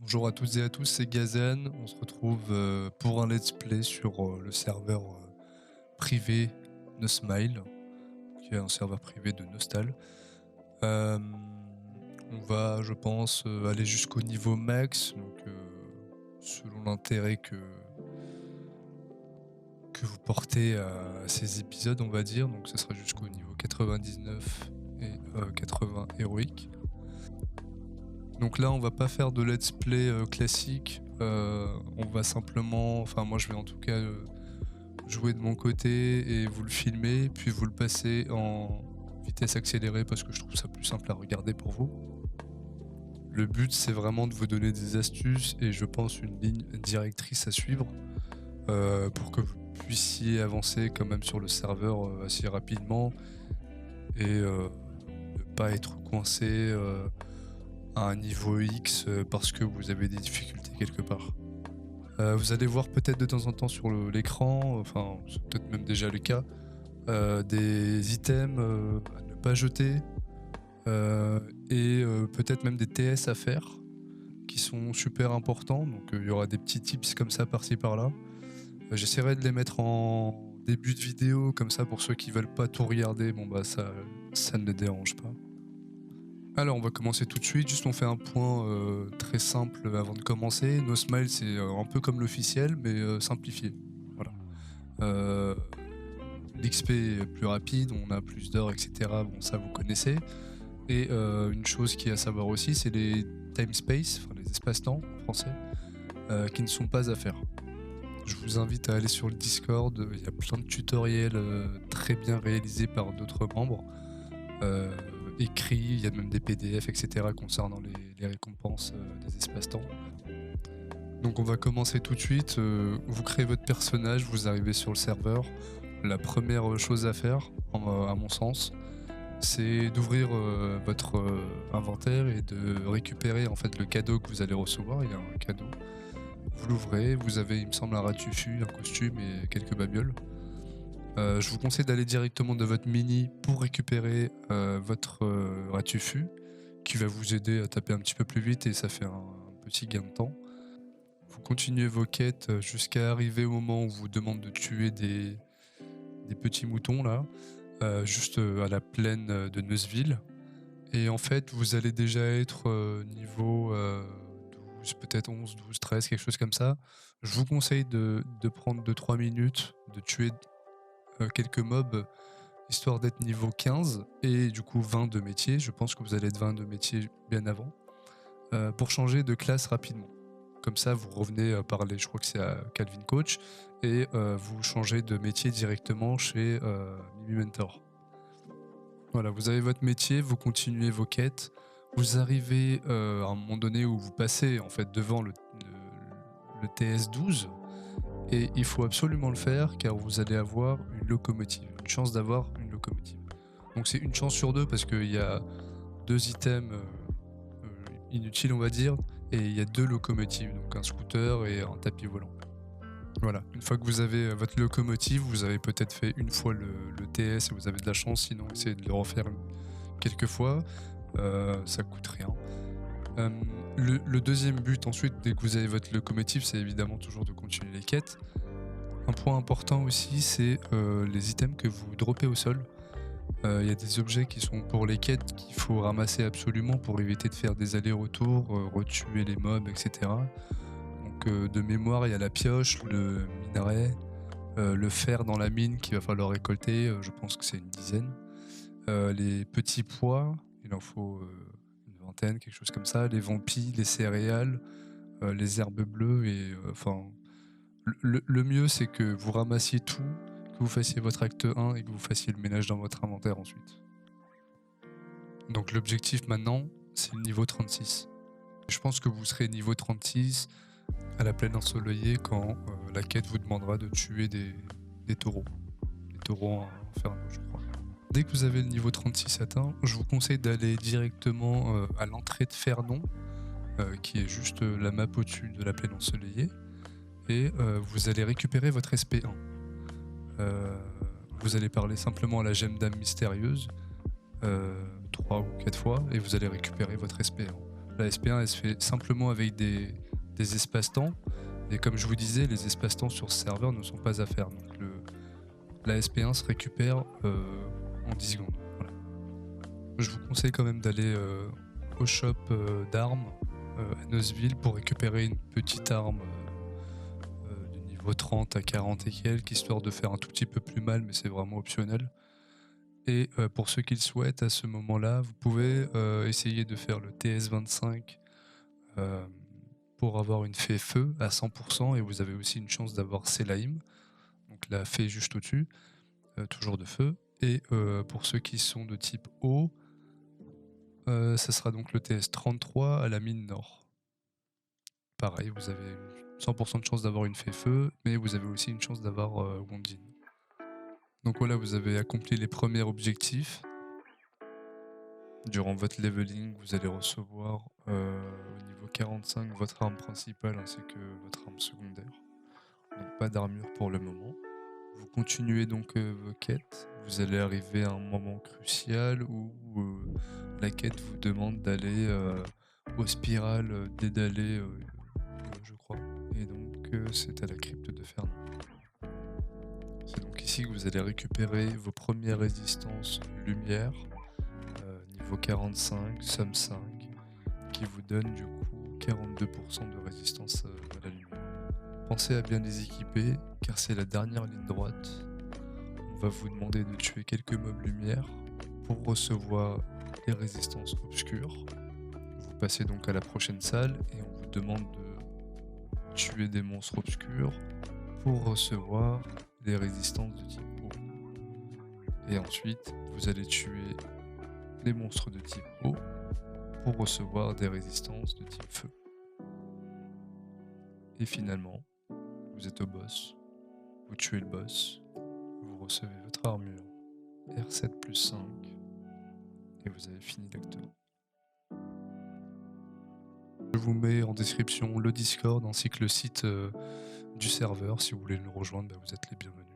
Bonjour à toutes et à tous, c'est Gazan. On se retrouve pour un let's play sur le serveur privé Nosmile, qui est un serveur privé de Nostal. On va, je pense, aller jusqu'au niveau max, donc selon l'intérêt que vous portez à ces épisodes, on va dire. Donc ça sera jusqu'au niveau 99 et 80 héroïque. Donc là, on va pas faire de let's play classique. On va simplement, enfin moi je vais en tout cas jouer de mon côté et vous le filmer, puis vous le passer en vitesse accélérée parce que je trouve ça plus simple à regarder pour vous. Le but c'est vraiment de vous donner des astuces et je pense une ligne directrice à suivre pour que vous puissiez avancer quand même sur le serveur assez rapidement et ne pas être coincé à un niveau X parce que vous avez des difficultés quelque part. Vous allez voir peut-être de temps en temps sur l'écran, enfin c'est peut-être même déjà le cas, des items à ne pas jeter et peut-être même des TS à faire qui sont super importants, donc il y aura des petits tips comme ça par-ci par-là. J'essaierai de les mettre en début de vidéo comme ça pour ceux qui veulent pas tout regarder, bon bah ça ne les dérange pas. Alors on va commencer tout de suite, juste on fait un point très simple avant de commencer. Nosmile c'est un peu comme l'officiel mais simplifié. Voilà. L'XP est plus rapide, on a plus d'heures, etc. Bon ça vous connaissez. Et une chose qui est à savoir aussi, c'est les time space, enfin les espaces-temps en français, qui ne sont pas à faire. Je vous invite à aller sur le Discord, il y a plein de tutoriels très bien réalisés par d'autres membres. Écrits, il y a même des PDF, etc. concernant les récompenses des espaces-temps. Donc on va commencer tout de suite. Vous créez votre personnage, vous arrivez sur le serveur. La première chose à faire, à mon sens, c'est d'ouvrir votre inventaire et de récupérer en fait le cadeau que vous allez recevoir. Il y a un cadeau. Vous l'ouvrez, vous avez, il me semble, un ratufu, un costume et quelques babioles. Je vous conseille d'aller directement de votre mini pour récupérer votre ratufu qui va vous aider à taper un petit peu plus vite et ça fait un petit gain de temps. Vous continuez vos quêtes jusqu'à arriver au moment où on vous demande de tuer des petits moutons là, juste à la plaine de Neusville. Et en fait, vous allez déjà être niveau 12, peut-être 11, 12, 13, quelque chose comme ça. Je vous conseille de prendre 2-3 minutes, de tuer quelques mobs, histoire d'être niveau 15 et du coup 20 de métier. Je pense que vous allez être 20 de métier bien avant, pour changer de classe rapidement. Comme ça, vous revenez parler, je crois que c'est à Calvin Coach, et vous changez de métier directement chez Mimi Mentor. Voilà, vous avez votre métier, vous continuez vos quêtes, vous arrivez à un moment donné où vous passez en fait devant le TS12, et il faut absolument le faire car vous allez avoir une locomotive, une chance d'avoir une locomotive. Donc c'est une chance sur deux parce qu'il y a 2 items inutiles on va dire, et il y a 2 locomotives, donc un scooter et un tapis volant. Voilà, une fois que vous avez votre locomotive, vous avez peut-être fait une fois le TS et vous avez de la chance, sinon essayez de le refaire quelques fois, ça coûte rien. Le deuxième but ensuite, dès que vous avez votre locomotive, c'est évidemment toujours de continuer les quêtes. Un point important aussi, c'est les items que vous droppez au sol. Il y a des objets qui sont pour les quêtes qu'il faut ramasser absolument pour éviter de faire des allers-retours, retuer les mobs, etc. Donc de mémoire, il y a la pioche, le minerai, le fer dans la mine qu'il va falloir récolter, je pense que c'est une dizaine. Les petits pois, il en faut une vingtaine, quelque chose comme ça. Les vampis, les céréales, les herbes bleues et enfin... le mieux c'est que vous ramassiez tout, que vous fassiez votre acte 1 et que vous fassiez le ménage dans votre inventaire ensuite. Donc l'objectif maintenant, c'est le niveau 36. Je pense que vous serez niveau 36 à la plaine ensoleillée quand la quête vous demandera de tuer des taureaux. Des taureaux infernaux, je crois. Dès que vous avez le niveau 36 atteint, je vous conseille d'aller directement à l'entrée de Fernon, qui est juste la map au-dessus de la plaine ensoleillée, et vous allez récupérer votre SP1. Vous allez parler simplement à la gemme d'âme mystérieuse, 3 ou 4 fois, et vous allez récupérer votre SP1. La SP1 elle se fait simplement avec des espaces-temps. Et comme je vous disais, les espaces-temps sur ce serveur ne sont pas à faire. Donc la SP1 se récupère en 10 secondes. Voilà. Je vous conseille quand même d'aller au shop d'armes à Nosville pour récupérer une petite arme de niveau 30 à 40 et quelques, histoire de faire un tout petit peu plus mal, mais c'est vraiment optionnel. Et pour ceux qui le souhaitent, à ce moment-là, vous pouvez essayer de faire le TS25 euh, pour avoir une fée feu à 100%, et vous avez aussi une chance d'avoir Selaim, donc la fée juste au-dessus, toujours de feu. Et pour ceux qui sont de type eau, ça sera donc le TS33 à la mine nord. Pareil, vous avez 100% de chance d'avoir une fée feu, mais vous avez aussi une chance d'avoir Wondin. Donc voilà, vous avez accompli les premiers objectifs. Durant votre leveling, vous allez recevoir au niveau 45 votre arme principale ainsi que votre arme secondaire. Donc pas d'armure pour le moment. Vous continuez donc vos quêtes. Vous allez arriver à un moment crucial où la quête vous demande d'aller aux spirales dédalées, je crois. Et donc c'est à la crypte de Fernand. C'est donc ici que vous allez récupérer vos premières résistances lumière, niveau 45, somme 5, qui vous donne du coup 42% de résistance à la lumière. Pensez à bien les équiper, car c'est la dernière ligne droite. On va vous demander de tuer quelques mobs lumière pour recevoir les résistances obscures. Vous passez donc à la prochaine salle et on vous demande de tuer des monstres obscurs pour recevoir des résistances de type eau. Et ensuite, vous allez tuer les monstres de type eau pour recevoir des résistances de type feu. Et finalement, vous êtes au boss, vous tuez le boss, vous recevez votre armure R7 plus 5 et vous avez fini l'acte 1. Je vous mets en description le Discord ainsi que le site du serveur. Si vous voulez nous rejoindre, vous êtes les bienvenus.